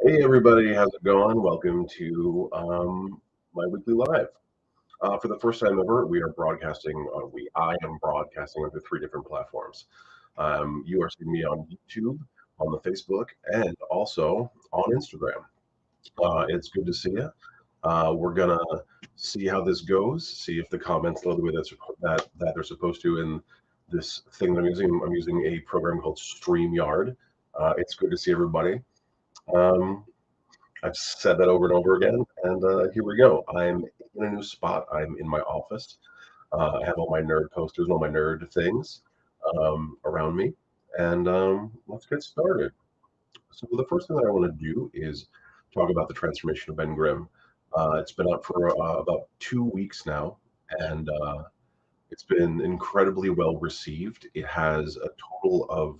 Hey everybody, how's it going? Welcome to my weekly live. For the first time ever, we are broadcasting. I am broadcasting onto three different platforms. You are seeing me on YouTube, on the Facebook, and also on Instagram. It's good to see you. We're gonna see how this goes. See if the comments go the way that they're supposed to in this thing that I'm using. I'm using a program called StreamYard. It's good to see everybody. Um, I've said that over and over again, and here we go. I'm in a new spot. I'm in my office. I have all my nerd posters and all my nerd things around me, and let's get started. So the first thing that I want to do is talk about the Transformation of Ben Grimm. It's been out for about 2 weeks now, and it's been incredibly well received. It has a total of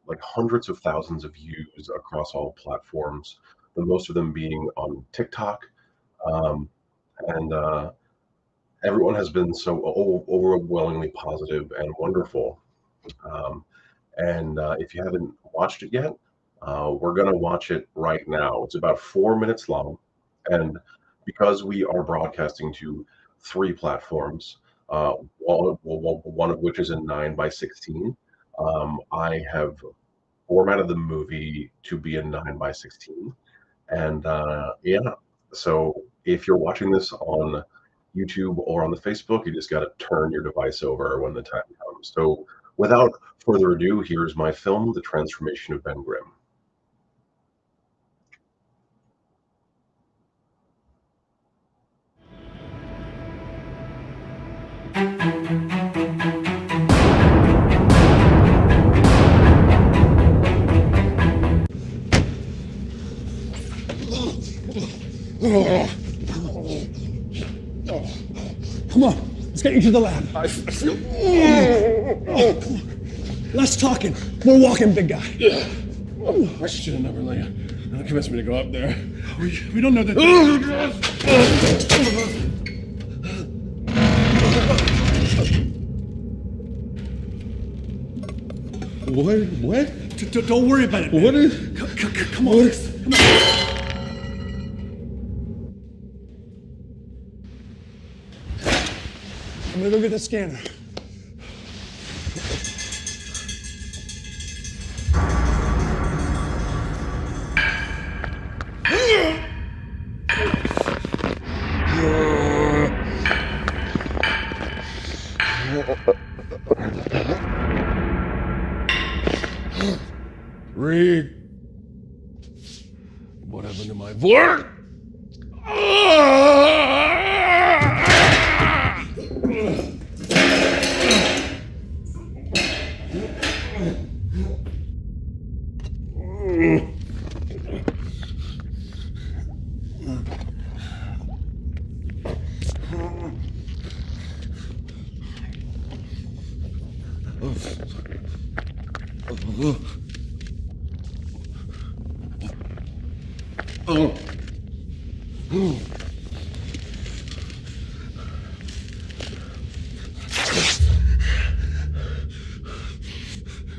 like hundreds of thousands of views across all platforms, the most of them being on TikTok. Um, and Everyone has been so overwhelmingly positive and wonderful. Um, and If you haven't watched it yet, we're going to watch it right now. It's about 4 minutes long. And because we are broadcasting to three platforms, one of which is a 9 by 16, I have formatted the movie to be a 9 by 16. And yeah, so if you're watching this on YouTube or on the Facebook, you just got to turn your device over when the time comes. So without further ado, here's my film, The Transformation of Ben Grimm. Come on, let's get you to the lab. I feel. Come on. Less talking, more walking, big guy. I should have never let you convince me to go up there. We don't know that. What? Don't worry about it. What is? Come on. Come on. I'm gonna go get the scanner. Reed. What happened to my voice?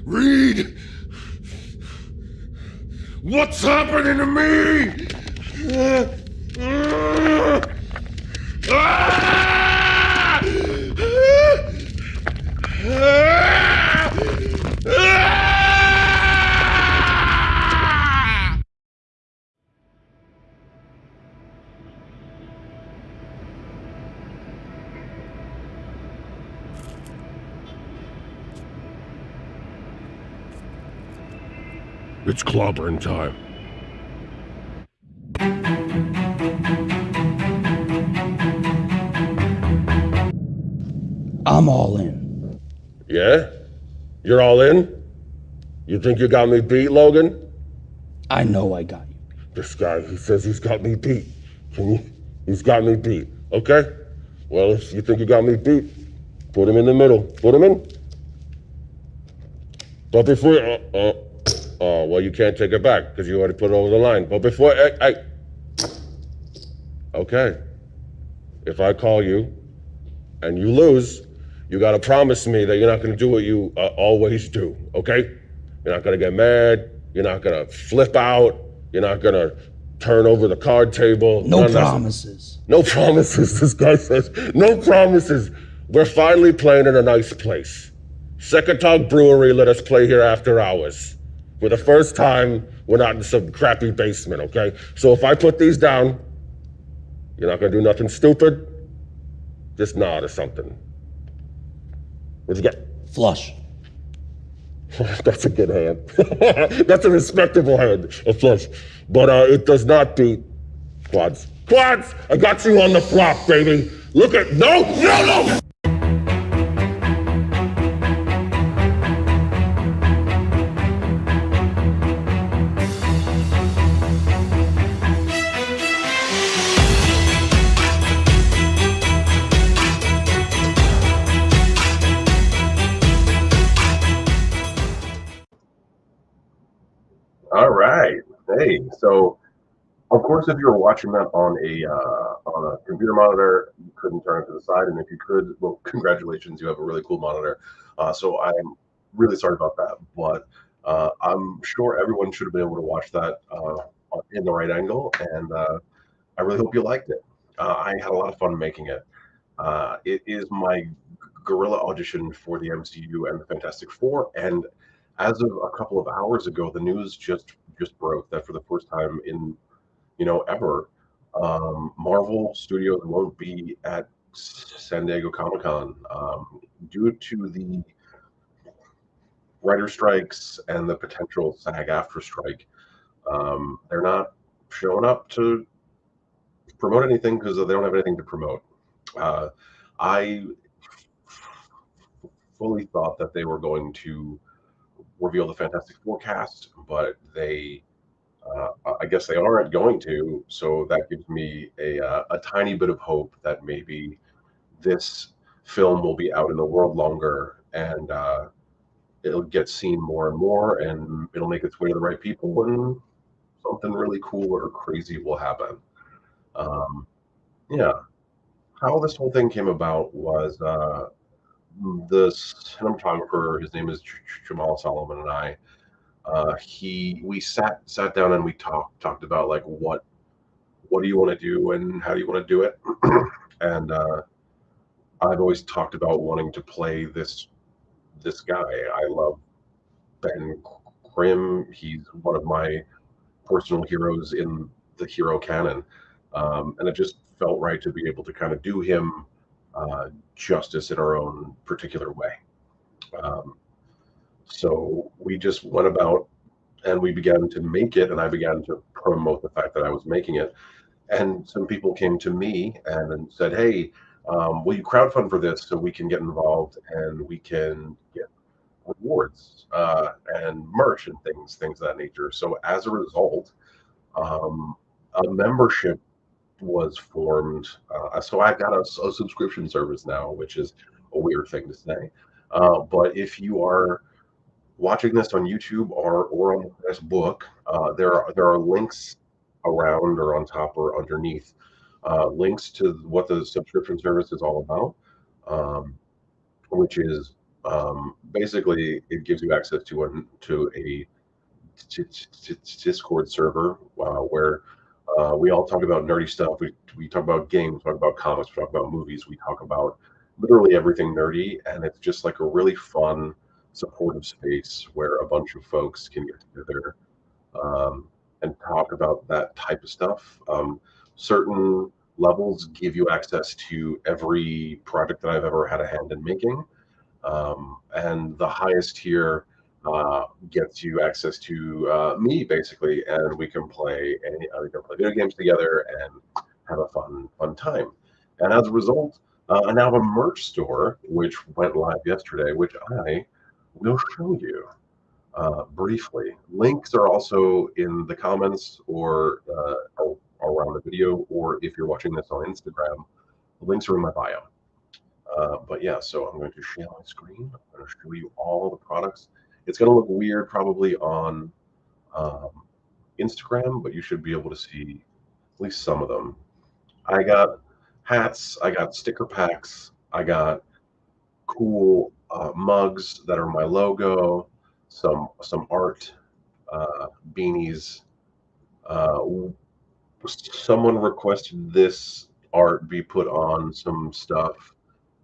Reed! What's happening to me? It's clobbering time. I'm all in. Yeah? You're all in? You think you got me beat, Logan? I know I got you. This guy, he says he's got me beat. Can you? He's got me beat. Okay? Well, if you think you got me beat, put him in the middle. Put him in. But before, well, you can't take it back because you already put it over the line. But before, okay. If I call you and you lose, you gotta promise me that you're not gonna do what you always do, okay? You're not gonna get mad. You're not gonna flip out. You're not gonna turn over the card table. No promises. No promises, this guy says. No promises. We're finally playing in a nice place. Second Talk Brewery let us play here after hours. For the first time, we're not in some crappy basement, okay? So if I put these down, you're not gonna do nothing stupid? Just nod or something. What'd you get? Flush. That's a good hand. That's a respectable hand, a flush. But it does not beat quads. Quads! I got you on the flop, baby. Look at, no, no, no! All right. Hey, so of course, if you were watching that on a computer monitor, you couldn't turn it to the side, and if you could, well, congratulations, you have a really cool monitor. So I'm really sorry about that, but I'm sure everyone should have been able to watch that in the right angle, and I really hope you liked it. I had a lot of fun making it. It is my guerrilla audition for the MCU and the Fantastic Four, and as of a couple of hours ago, the news just broke that for the first time in ever, Marvel Studios won't be at San Diego Comic-Con due to the writer strikes and the potential SAG-AFTRA strike. They're not showing up to promote anything because they don't have anything to promote. I fully thought that they were going to reveal the Fantastic Four cast, but I guess they aren't going to. So that gives me a tiny bit of hope that maybe this film will be out in the world longer, and it'll get seen more and more, and it'll make its way to the right people, and something really cool or crazy will happen. Yeah, how this whole thing came about was the cinematographer. His name is Jamal Solomon, and I. We sat down and we talked about like what do you want to do and how do you want to do it, and I've always talked about wanting to play this guy. I love Ben Grimm. He's one of my personal heroes in the hero canon, and it just felt right to be able to kind of do him justice in our own particular way. Um, so we just went about and we began to make it, and I began to promote the fact that I was making it. And some people came to me and said, "Hey, will you crowdfund for this so we can get involved and we can get rewards and merch and things of that nature?" So as a result, a membership was formed. So I've got a subscription service now, which is a weird thing to say. But if you are watching this on YouTube or on this book, there are links around or on top or underneath, links to what the subscription service is all about, which is basically it gives you access to a Discord server where we all talk about nerdy stuff. We talk about games, talk about comics, we talk about movies, we talk about literally everything nerdy, and it's just like a really fun, supportive space where a bunch of folks can get together and talk about that type of stuff. Certain levels give you access to every project that I've ever had a hand in making, and the highest tier gets you access to me basically, and we can play video games together and have a fun time. And as a result, I now have a merch store which went live yesterday, which I will show you briefly. Links are also in the comments or around the video, or if you're watching this on Instagram, the links are in my bio. But yeah, so I'm going to share my screen. I'm going to show you all the products. It's going to look weird probably on um, Instagram, but you should be able to see at least some of them. I got hats, I got sticker packs, I got cool mugs that are my logo, some art, beanies, Uh, Someone requested this art be put on some stuff,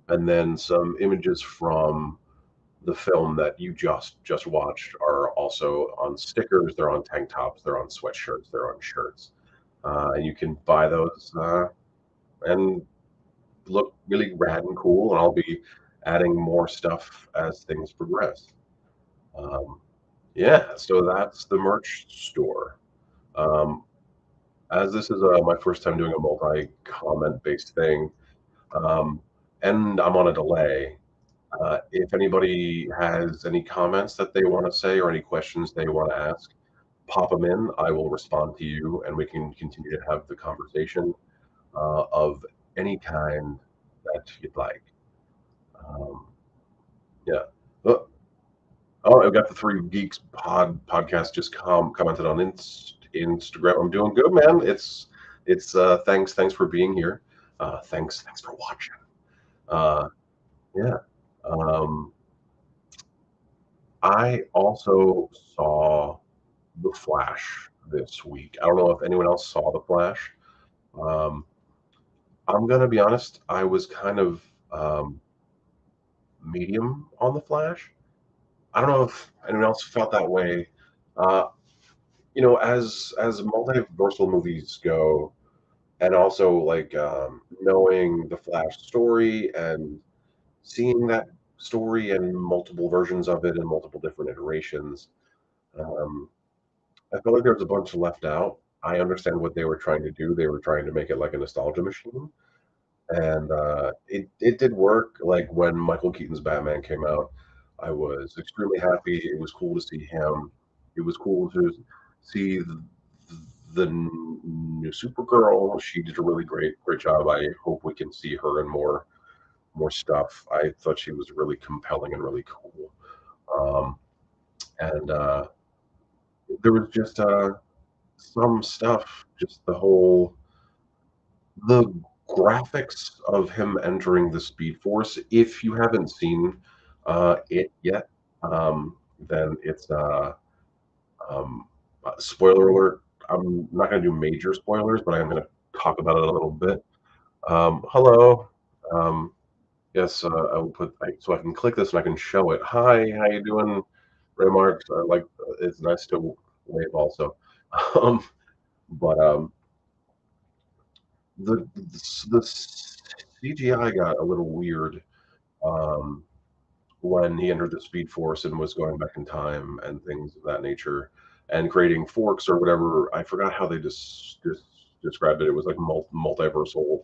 and then some images from the film that you just watched are also on stickers. They're on tank tops. They're on sweatshirts. They're on shirts. And you can buy those and look really rad and cool. And I'll be adding more stuff as things progress. Um, yeah, so that's the merch store. Um, as this is my first time doing a multi-comment based thing, um, and I'm on a delay. If anybody has any comments that they want to say or any questions they want to ask, pop them in. I will respond to you, and we can continue to have the conversation of any kind that you'd like. Um, yeah. Oh, oh, I've got the Three Geeks podcast just commented on Instagram. I'm doing good, man. It's thanks for being here. Thanks for watching. Uh, yeah. Um, I also saw The Flash this week. I don't know if anyone else saw The Flash. Um, I'm gonna be honest. I was kind of medium on The Flash. I don't know if anyone else felt that way. Uh, as multiversal movies go, and also like knowing the Flash story and seeing that story and multiple versions of it and multiple different iterations. Um, I felt like there was a bunch left out. I understand what they were trying to do. They were trying to make it like a nostalgia machine, and it did work. Like when Michael Keaton's Batman came out, I was extremely happy. It was cool to see him. It was cool to see the new Supergirl. She did a really great job. I hope we can see her in more stuff. I thought she was really compelling and really cool. Um, and there was just some stuff, just the graphics of him entering the Speed Force. If you haven't seen it yet, then it's spoiler alert. I'm not going to do major spoilers, but I'm going to talk about it a little bit. Hello. Um, yes, I will so I can click this and I can show it. Hi, how you doing, Remarks? It's nice to wave also. Um, but the CGI got a little weird um, when he entered the Speed Force and was going back in time and things of that nature, and creating forks or whatever. I forgot how they just described it. It was like multiversal,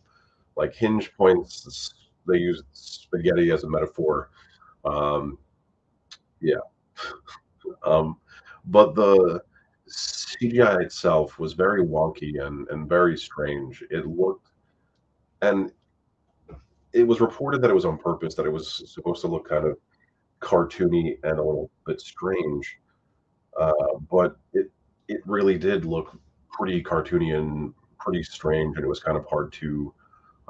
like hinge points. They used spaghetti as a metaphor. Um, yeah, um, but the CGI itself was very wonky and very strange. It looked and it was reported that it was on purpose, that it was supposed to look kind of cartoony and a little bit strange. But it really did look pretty cartoony and pretty strange, and it was kind of hard to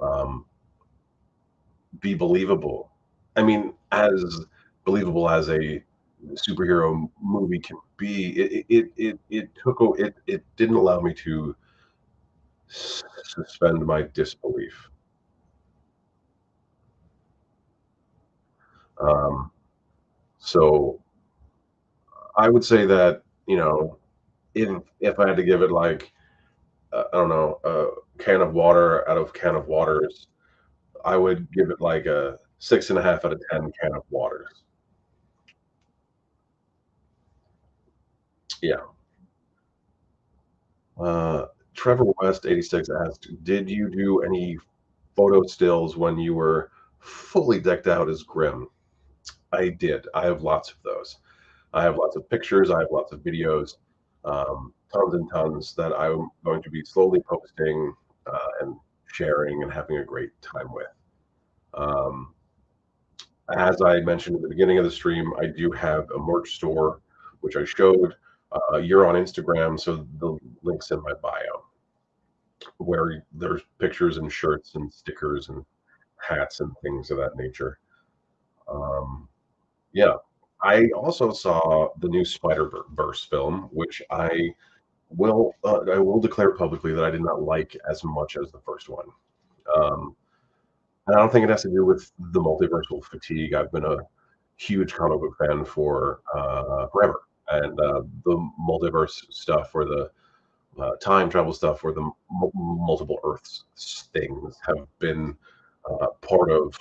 um, be believable. I mean, as believable as a superhero movie can be, it didn't allow me to suspend my disbelief. Um, so I would say that if I had to give it like I don't know a can of water out of can of waters, I would give it like a 6.5 out of 10 can of waters. Yeah. Uh, Trevor West 86 asked, "Did you do any photo stills when you were fully decked out as Grimm?" I did. I have lots of those. I have lots of pictures. I have lots of videos, tons and tons that I'm going to be slowly posting and sharing and having a great time with. Um, as I mentioned at the beginning of the stream, I do have a merch store, which I showed. You're on Instagram, so the link's in my bio, where there's pictures and shirts and stickers and hats and things of that nature. Um, yeah, I also saw the new Spider Verse film, which I Well, I will declare publicly that I did not like as much as the first one. Um, and I don't think it has to do with the multiversal fatigue. I've been a huge comic book fan for forever, and the multiverse stuff or the time travel stuff or the multiple Earths things have been part of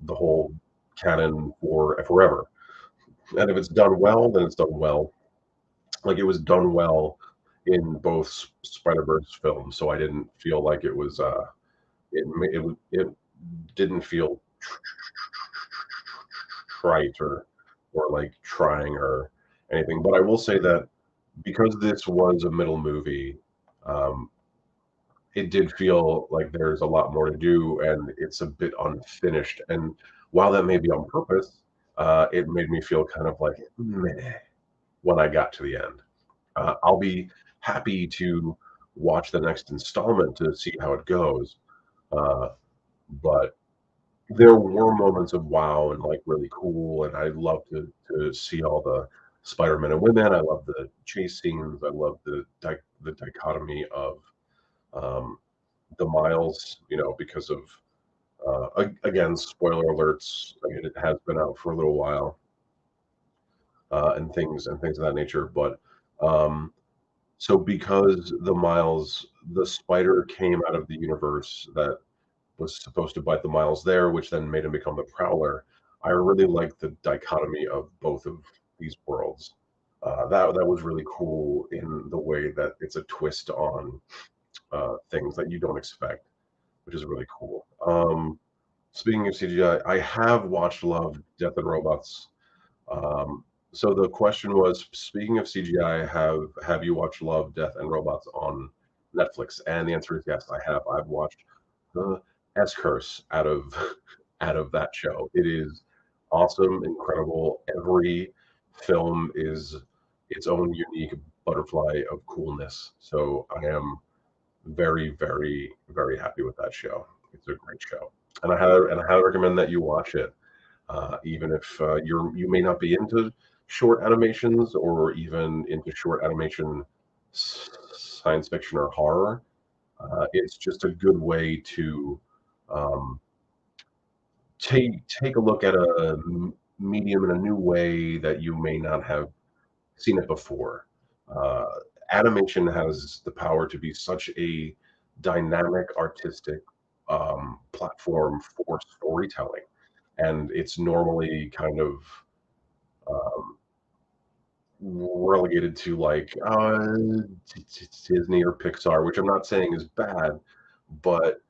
the whole canon for forever. And if it's done well, then it's done well. Like it was done well in both Spider Verse films, so I didn't feel like it was it didn't feel trite or like trying or anything. But I will say that because this was a middle movie, um, it did feel like there's a lot more to do and it's a bit unfinished. And while that may be on purpose, it made me feel kind of like meh when I got to the end. I'll be happy to watch the next installment to see how it goes. Uh, but there were moments of wow and like really cool, and I love to see all the Spider-Men and women. I love the chase scenes. I love the dichotomy of um, the Miles, because of again, spoiler alerts. I mean, it has been out for a little while, and things of that nature. But so because the spider came out of the universe that was supposed to bite the Miles there, which then made him become the Prowler. I really like the dichotomy of both of these worlds. That was really cool in the way that it's a twist on things that you don't expect, which is really cool. Speaking of CGI, I have watched Love, Death and Robots. So the question was, speaking of CGI, have you watched Love, Death and Robots on Netflix? And the answer is yes, I have. I've watched the S curse out of out of that show. It is awesome, incredible. Every film is its own unique butterfly of coolness. So I am very, very, very happy with that show. It's a great show, and I highly recommend that you watch it. Even if you may not be into short animations or even into short animation science fiction or horror, it's just a good way to um, take a look at a medium in a new way that you may not have seen it before. Uh, Animation has the power to be such a dynamic, artistic platform for storytelling, and it's normally kind of um, relegated to like Disney or Pixar, which I'm not saying is bad, but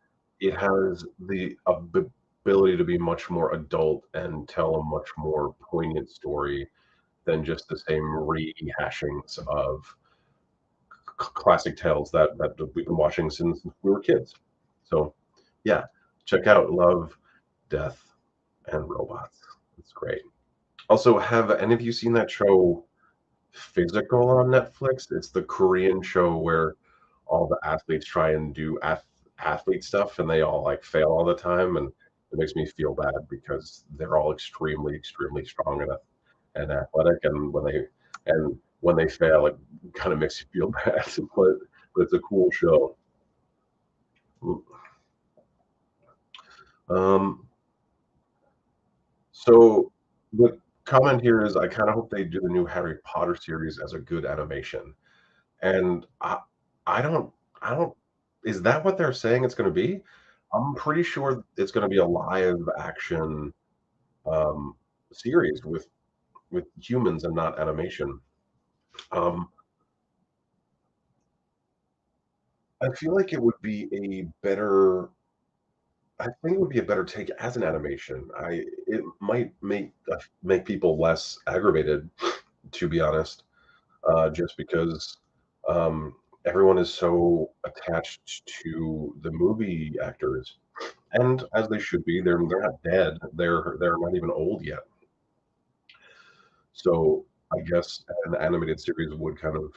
it has the ability to be much more adult and tell a much more poignant story than just the same rehashings of classic tales that we've been watching since we were kids. So, yeah, check out Love, Death, and Robots. It's great. Also, have any of you seen that show Physical on Netflix? It's the Korean show where all the athletes try and do athlete stuff and they all like fail all the time, and it makes me feel bad because they're all extremely, extremely strong and athletic, and when they fail, it kind of makes you feel bad. But it's a cool show. Um, so the comment here is, I kind of hope they do the new Harry Potter series as a good animation. And I don't, I don't, is that what they're saying it's going to be? I'm pretty sure it's going to be a live action um, series with humans and not animation. Um, I feel like it would be a better. I think it would be a better take as an animation. It might make people less aggravated, to be honest, just because everyone is so attached to the movie actors, and as they should be. They're not dead. They're not even old yet. So I guess an animated series would kind of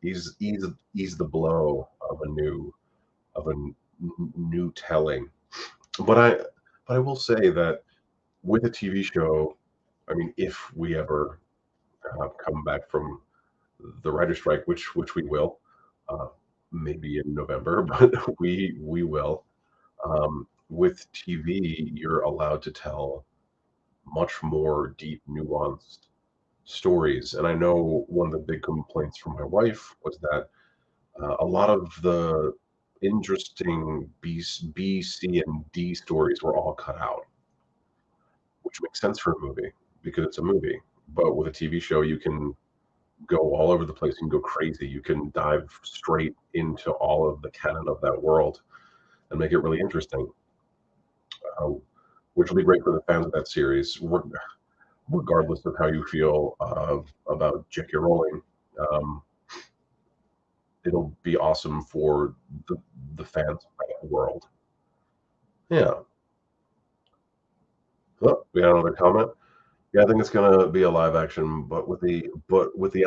ease the blow of a new telling. But I will say that with a TV show, I mean, if we ever come back from the writer's strike, which we will, uh, maybe in November, but we will. With TV, you're allowed to tell much more deep, nuanced stories. And I know one of the big complaints from my wife was that a lot of the interesting B, C, and D stories were all cut out, which makes sense for a movie because it's a movie. But with a TV show, you can go all over the place. You can go crazy. You can dive straight into all of the canon of that world and make it really interesting, uh, which will be great for the fans of that series, regardless of how you feel about J.K. Rowling. Um, it'll be awesome for the fans of that world. Yeah. Oh, we got another comment. Yeah, I think it's gonna be a live action, but with the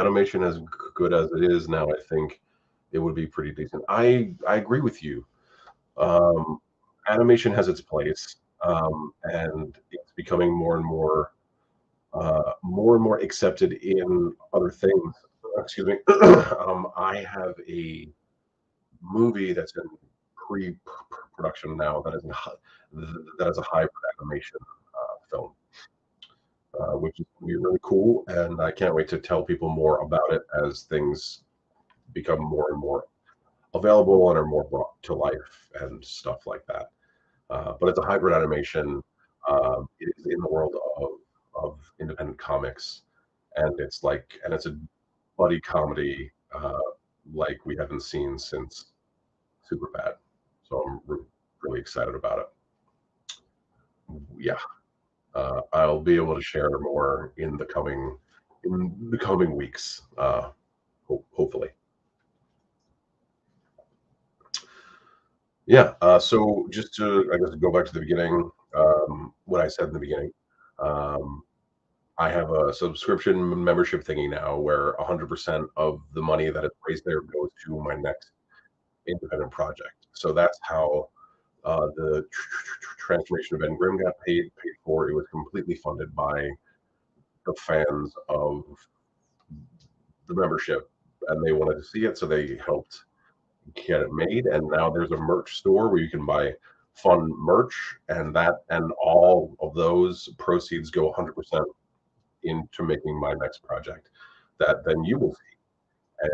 animation as good as it is now, I think it would be pretty decent. I agree with you. Um, Animation has its place, and it's becoming more and more accepted in other things. Excuse me. I have a movie that's in pre-production now that is a hybrid animation film, which is going to be really cool, and I can't wait to tell people more about it as things become more and more available and are more brought to life and stuff like that. But it's a hybrid animation. It is in the world of independent comics, and it's a buddy comedy like we haven't seen since Superbad. So I'm really excited about it. Yeah, I'll be able to share more in the coming weeks, hopefully. Yeah. So just to, I guess, go back to the beginning, what I said in the beginning. Um, I have a subscription membership thingy now where 100% of the money that is raised there goes to my next independent project. So that's how the Transformation of Ben Grimm got paid for. It was completely funded by the fans of the membership, and they wanted to see it, so they helped get it made. And now there's a merch store where you can buy fun merch, and all of those proceeds go 100% into making my next project that then you will see.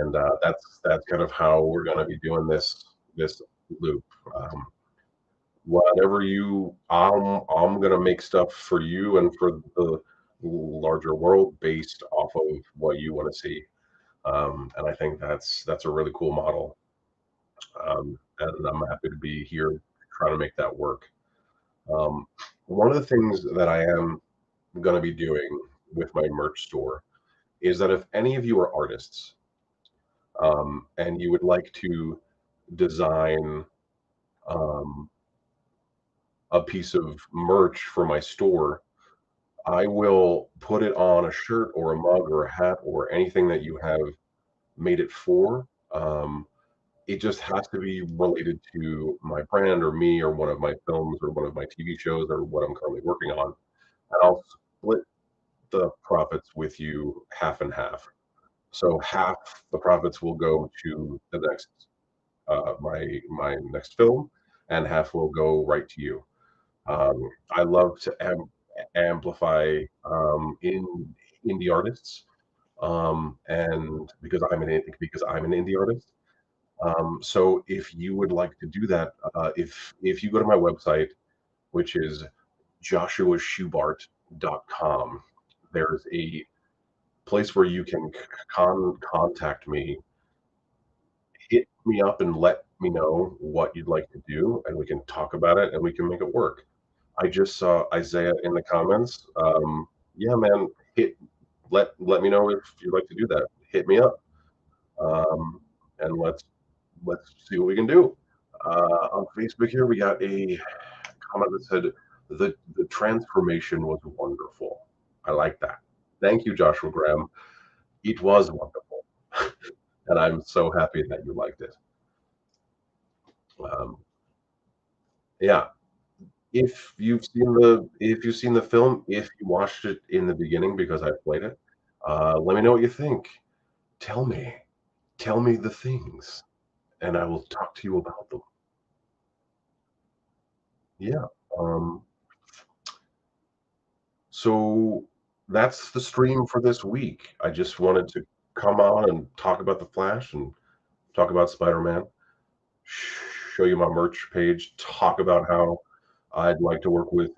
And that's kind of how we're going to be doing this loop. Um, Whatever I'm gonna make stuff for you and for the larger world based off of what you want to see. And I think that's a really cool model. And I'm happy to be here trying to make that work. Um, One of the things that I am going to be doing with my merch store is that if any of you are artists, and you would like to design um, a piece of merch for my store, I will put it on a shirt or a mug or a hat or anything that you have made it for. It just has to be related to my brand or me or one of my films or one of my TV shows or what I'm currently working on. And I'll split the profits with you half and half. So half the profits will go to the next my next film, and half will go right to you. I love to amplify in indie artists, and because I'm an indie artist. So if you would like to do that, if you go to my website, which is joshuaschubart.com, there's a place where you can contact me, hit me up, and let me know what you'd like to do, and we can talk about it and we can make it work. I just saw Isaiah in the comments. Yeah, man, let me know if you'd like to do that. Hit me up, and let's see what we can do. On Facebook here, we got a comment that said the transformation was wonderful. I like that. Thank you, Joshua Graham. It was wonderful, and I'm so happy that you liked it. Um, yeah, if you've seen the film, if you watched it in the beginning because I played it, let me know what you think. tell me the things, and I will talk to you about them. Yeah. Um, so that's the stream for this week. I just wanted to come on and talk about the Flash and talk about Spider-Man, show you my merch page, talk about how I'd like to work with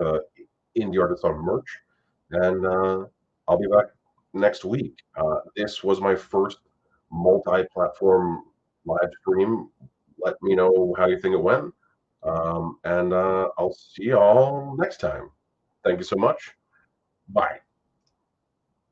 indie artists on merch, and I'll be back next week. This was my first multi-platform live stream. Let me know how you think it went, and I'll see you all next time. Thank you so much. Bye.